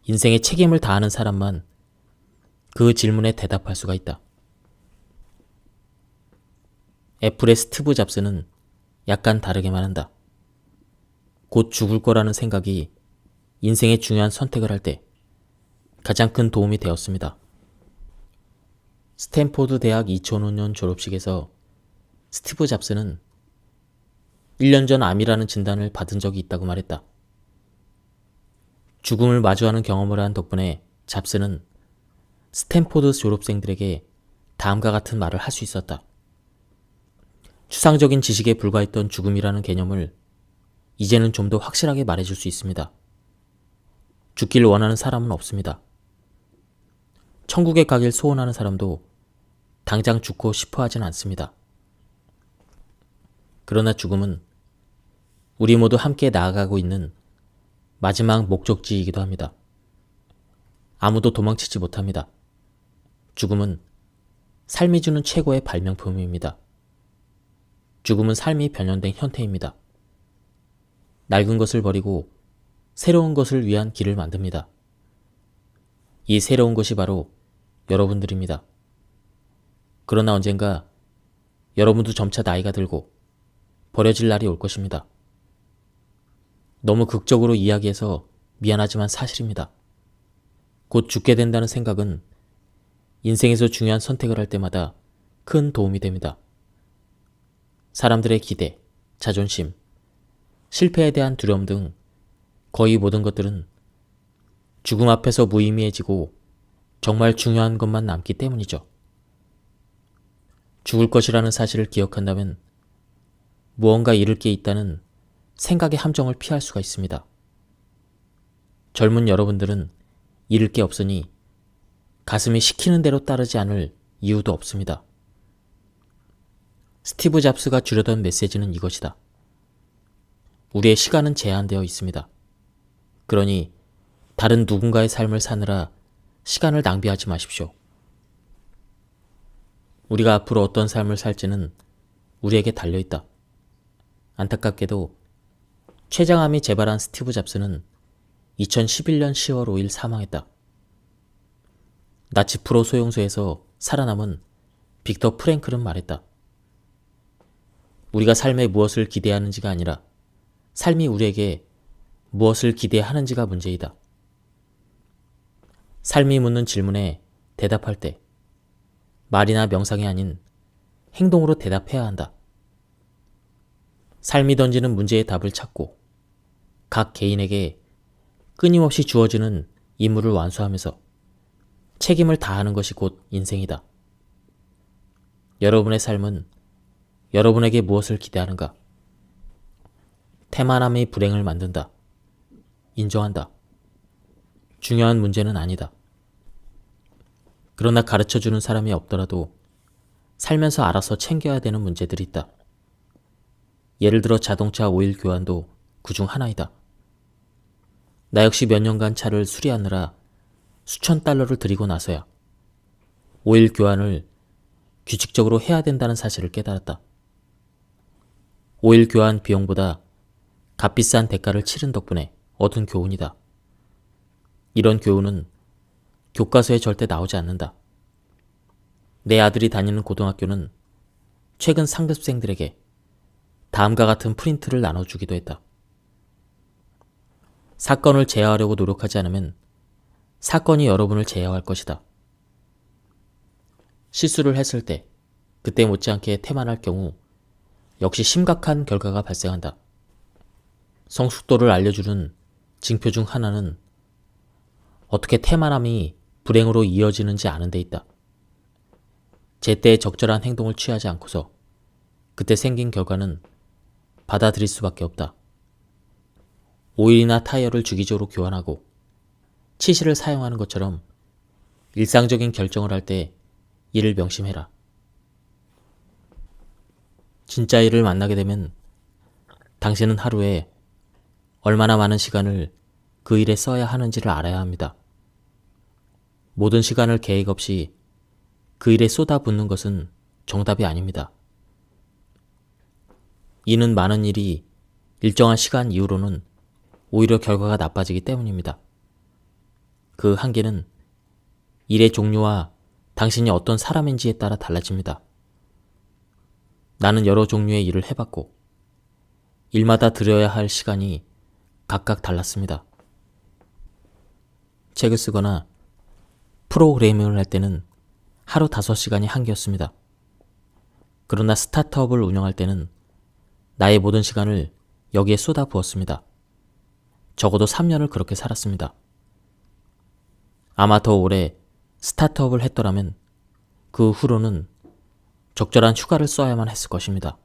인생의 책임을 다하는 사람만 그 질문에 대답할 수가 있다. 애플의 스티브 잡스는 약간 다르게만 한다. 곧 죽을 거라는 생각이 인생의 중요한 선택을 할 때 가장 큰 도움이 되었습니다. 스탠포드 대학 2005년 졸업식에서 스티브 잡스는 1년 전 암이라는 진단을 받은 적이 있다고 말했다. 죽음을 마주하는 경험을 한 덕분에 잡스는 스탠포드 졸업생들에게 다음과 같은 말을 할 수 있었다. 추상적인 지식에 불과했던 죽음이라는 개념을 이제는 좀 더 확실하게 말해줄 수 있습니다. 죽기를 원하는 사람은 없습니다. 천국에 가길 소원하는 사람도 당장 죽고 싶어 하진 않습니다. 그러나 죽음은 우리 모두 함께 나아가고 있는 마지막 목적지이기도 합니다. 아무도 도망치지 못합니다. 죽음은 삶이 주는 최고의 발명품입니다. 죽음은 삶이 변형된 형태입니다. 낡은 것을 버리고 새로운 것을 위한 길을 만듭니다. 이 새로운 것이 바로 여러분들입니다. 그러나 언젠가 여러분도 점차 나이가 들고 버려질 날이 올 것입니다. 너무 극적으로 이야기해서 미안하지만 사실입니다. 곧 죽게 된다는 생각은 인생에서 중요한 선택을 할 때마다 큰 도움이 됩니다. 사람들의 기대, 자존심, 실패에 대한 두려움 등 거의 모든 것들은 죽음 앞에서 무의미해지고 정말 중요한 것만 남기 때문이죠. 죽을 것이라는 사실을 기억한다면 무언가 잃을 게 있다는 생각의 함정을 피할 수가 있습니다. 젊은 여러분들은 잃을 게 없으니 가슴이 시키는 대로 따르지 않을 이유도 없습니다. 스티브 잡스가 주려던 메시지는 이것이다. 우리의 시간은 제한되어 있습니다. 그러니 다른 누군가의 삶을 사느라 시간을 낭비하지 마십시오. 우리가 앞으로 어떤 삶을 살지는 우리에게 달려있다. 안타깝게도 췌장암이 재발한 스티브 잡스는 2011년 10월 5일 사망했다. 나치 프로 소용소에서 살아남은 빅터 프랭클은 말했다. 우리가 삶에 무엇을 기대하는지가 아니라 삶이 우리에게 무엇을 기대하는지가 문제이다. 삶이 묻는 질문에 대답할 때 말이나 명상이 아닌 행동으로 대답해야 한다. 삶이 던지는 문제의 답을 찾고 각 개인에게 끊임없이 주어지는 임무를 완수하면서 책임을 다하는 것이 곧 인생이다. 여러분의 삶은 여러분에게 무엇을 기대하는가? 태만함이 불행을 만든다. 인정한다. 중요한 문제는 아니다. 그러나 가르쳐주는 사람이 없더라도 살면서 알아서 챙겨야 되는 문제들이 있다. 예를 들어 자동차 오일 교환도 그중 하나이다. 나 역시 몇 년간 차를 수리하느라 수천 달러를 들이고 나서야 오일 교환을 규칙적으로 해야 된다는 사실을 깨달았다. 오일 교환 비용보다 값비싼 대가를 치른 덕분에 얻은 교훈이다. 이런 교훈은 교과서에 절대 나오지 않는다. 내 아들이 다니는 고등학교는 최근 상급생들에게 다음과 같은 프린트를 나눠주기도 했다. 사건을 제어하려고 노력하지 않으면 사건이 여러분을 제어할 것이다. 실수를 했을 때 그때 못지않게 태만할 경우 역시 심각한 결과가 발생한다. 성숙도를 알려주는 징표 중 하나는 어떻게 태만함이 불행으로 이어지는지 아는 데 있다. 제때 적절한 행동을 취하지 않고서 그때 생긴 결과는 받아들일 수밖에 없다. 오일이나 타이어를 주기적으로 교환하고 치실을 사용하는 것처럼 일상적인 결정을 할 때 이를 명심해라. 진짜 일을 만나게 되면 당신은 하루에 얼마나 많은 시간을 그 일에 써야 하는지를 알아야 합니다. 모든 시간을 계획 없이 그 일에 쏟아붓는 것은 정답이 아닙니다. 이는 많은 일이 일정한 시간 이후로는 오히려 결과가 나빠지기 때문입니다. 그 한계는 일의 종류와 당신이 어떤 사람인지에 따라 달라집니다. 나는 여러 종류의 일을 해봤고 일마다 들여야 할 시간이 각각 달랐습니다. 책을 쓰거나 프로그래밍을 할 때는 하루 5시간이 한계였습니다. 그러나 스타트업을 운영할 때는 나의 모든 시간을 여기에 쏟아부었습니다. 적어도 3년을 그렇게 살았습니다. 아마 더 오래 스타트업을 했더라면 그 후로는 적절한 휴가를 써야만 했을 것입니다.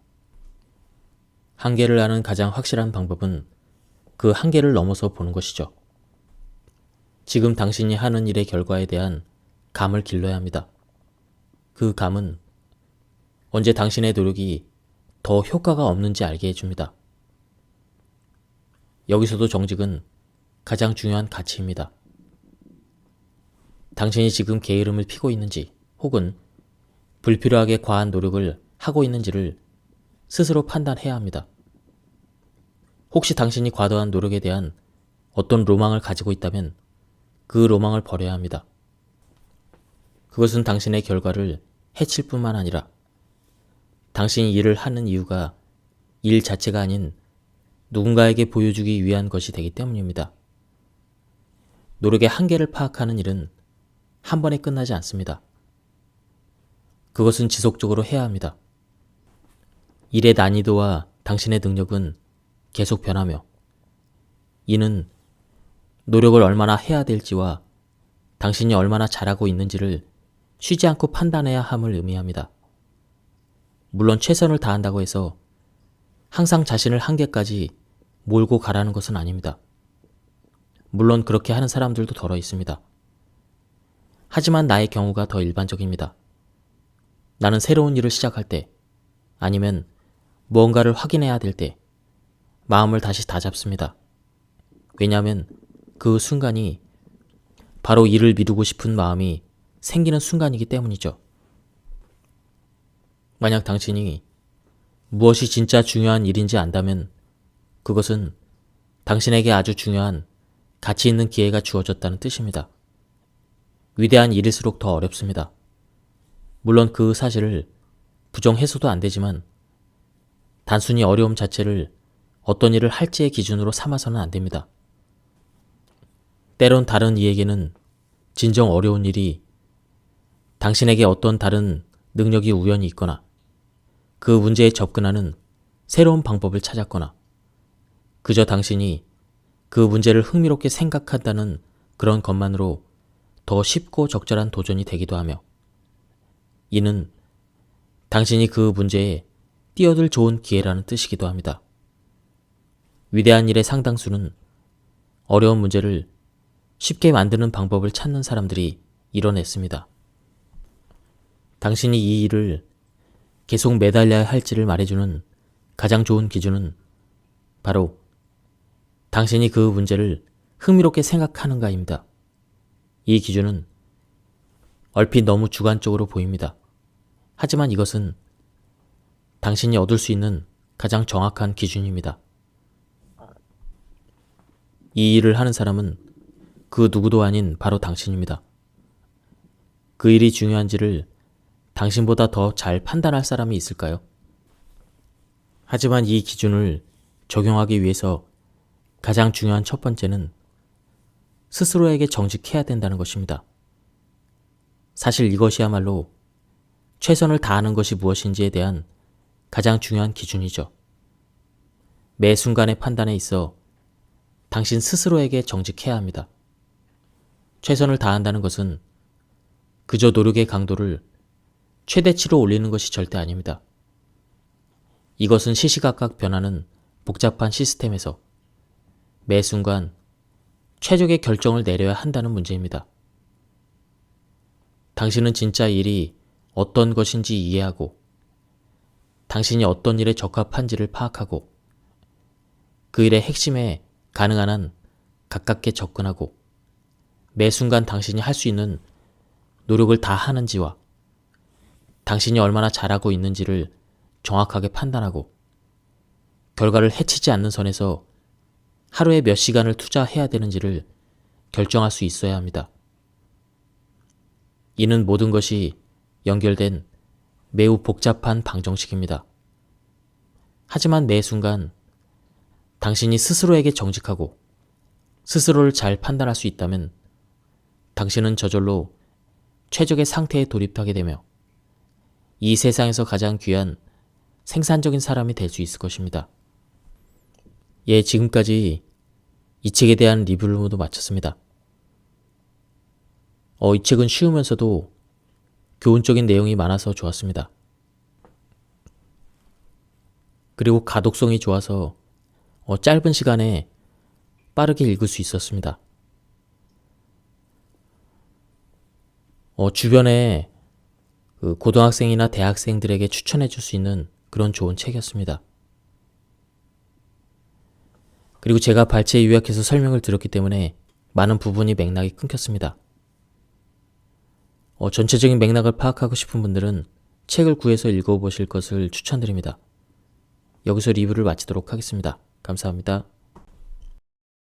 한계를 아는 가장 확실한 방법은 그 한계를 넘어서 보는 것이죠. 지금 당신이 하는 일의 결과에 대한 감을 길러야 합니다. 그 감은 언제 당신의 노력이 더 효과가 없는지 알게 해줍니다. 여기서도 정직은 가장 중요한 가치입니다. 당신이 지금 게으름을 피고 있는지 혹은 불필요하게 과한 노력을 하고 있는지를 스스로 판단해야 합니다. 혹시 당신이 과도한 노력에 대한 어떤 로망을 가지고 있다면 그 로망을 버려야 합니다. 그것은 당신의 결과를 해칠 뿐만 아니라 당신이 일을 하는 이유가 일 자체가 아닌 누군가에게 보여주기 위한 것이 되기 때문입니다. 노력의 한계를 파악하는 일은 한 번에 끝나지 않습니다. 그것은 지속적으로 해야 합니다. 일의 난이도와 당신의 능력은 계속 변하며 이는 노력을 얼마나 해야 될지와 당신이 얼마나 잘하고 있는지를 쉬지 않고 판단해야 함을 의미합니다. 물론 최선을 다한다고 해서 항상 자신을 한계까지 몰고 가라는 것은 아닙니다. 물론 그렇게 하는 사람들도 덜어 있습니다. 하지만 나의 경우가 더 일반적입니다. 나는 새로운 일을 시작할 때 아니면 무언가를 확인해야 될 때 마음을 다시 다잡습니다. 왜냐하면 그 순간이 바로 일을 미루고 싶은 마음이 생기는 순간이기 때문이죠. 만약 당신이 무엇이 진짜 중요한 일인지 안다면 그것은 당신에게 아주 중요한 가치 있는 기회가 주어졌다는 뜻입니다. 위대한 일일수록 더 어렵습니다. 물론 그 사실을 부정해서도 안 되지만 단순히 어려움 자체를 어떤 일을 할지의 기준으로 삼아서는 안 됩니다. 때론 다른 이에게는 진정 어려운 일이 당신에게 어떤 다른 능력이 우연히 있거나 그 문제에 접근하는 새로운 방법을 찾았거나 그저 당신이 그 문제를 흥미롭게 생각한다는 그런 것만으로 더 쉽고 적절한 도전이 되기도 하며 이는 당신이 그 문제에 뛰어들 좋은 기회라는 뜻이기도 합니다. 위대한 일의 상당수는 어려운 문제를 쉽게 만드는 방법을 찾는 사람들이 이뤄냈습니다. 당신이 이 일을 계속 매달려야 할지를 말해주는 가장 좋은 기준은 바로 당신이 그 문제를 흥미롭게 생각하는가입니다. 이 기준은 얼핏 너무 주관적으로 보입니다. 하지만 이것은 당신이 얻을 수 있는 가장 정확한 기준입니다. 이 일을 하는 사람은 그 누구도 아닌 바로 당신입니다. 그 일이 중요한지를 당신보다 더 잘 판단할 사람이 있을까요? 하지만 이 기준을 적용하기 위해서 가장 중요한 첫 번째는 스스로에게 정직해야 된다는 것입니다. 사실 이것이야말로 최선을 다하는 것이 무엇인지에 대한 가장 중요한 기준이죠. 매 순간의 판단에 있어 당신 스스로에게 정직해야 합니다. 최선을 다한다는 것은 그저 노력의 강도를 최대치로 올리는 것이 절대 아닙니다. 이것은 시시각각 변하는 복잡한 시스템에서 매 순간 최적의 결정을 내려야 한다는 문제입니다. 당신은 진짜 일이 어떤 것인지 이해하고 당신이 어떤 일에 적합한지를 파악하고 그 일의 핵심에 가능한 한 가깝게 접근하고 매 순간 당신이 할 수 있는 노력을 다 하는지와 당신이 얼마나 잘하고 있는지를 정확하게 판단하고 결과를 해치지 않는 선에서 하루에 몇 시간을 투자해야 되는지를 결정할 수 있어야 합니다. 이는 모든 것이 연결된 매우 복잡한 방정식입니다. 하지만 매 순간 당신이 스스로에게 정직하고 스스로를 잘 판단할 수 있다면 당신은 저절로 최적의 상태에 돌입하게 되며 이 세상에서 가장 귀한 생산적인 사람이 될 수 있을 것입니다. 예, 지금까지 이 책에 대한 리뷰를 모두 마쳤습니다. 이 책은 쉬우면서도 교훈적인 내용이 많아서 좋았습니다. 그리고 가독성이 좋아서 짧은 시간에 빠르게 읽을 수 있었습니다. 주변에 고등학생이나 대학생들에게 추천해 줄 수 있는 그런 좋은 책이었습니다. 그리고 제가 발췌 요약해서 설명을 드렸기 때문에 많은 부분이 맥락이 끊겼습니다. 전체적인 맥락을 파악하고 싶은 분들은 책을 구해서 읽어보실 것을 추천드립니다. 여기서 리뷰를 마치도록 하겠습니다. 감사합니다.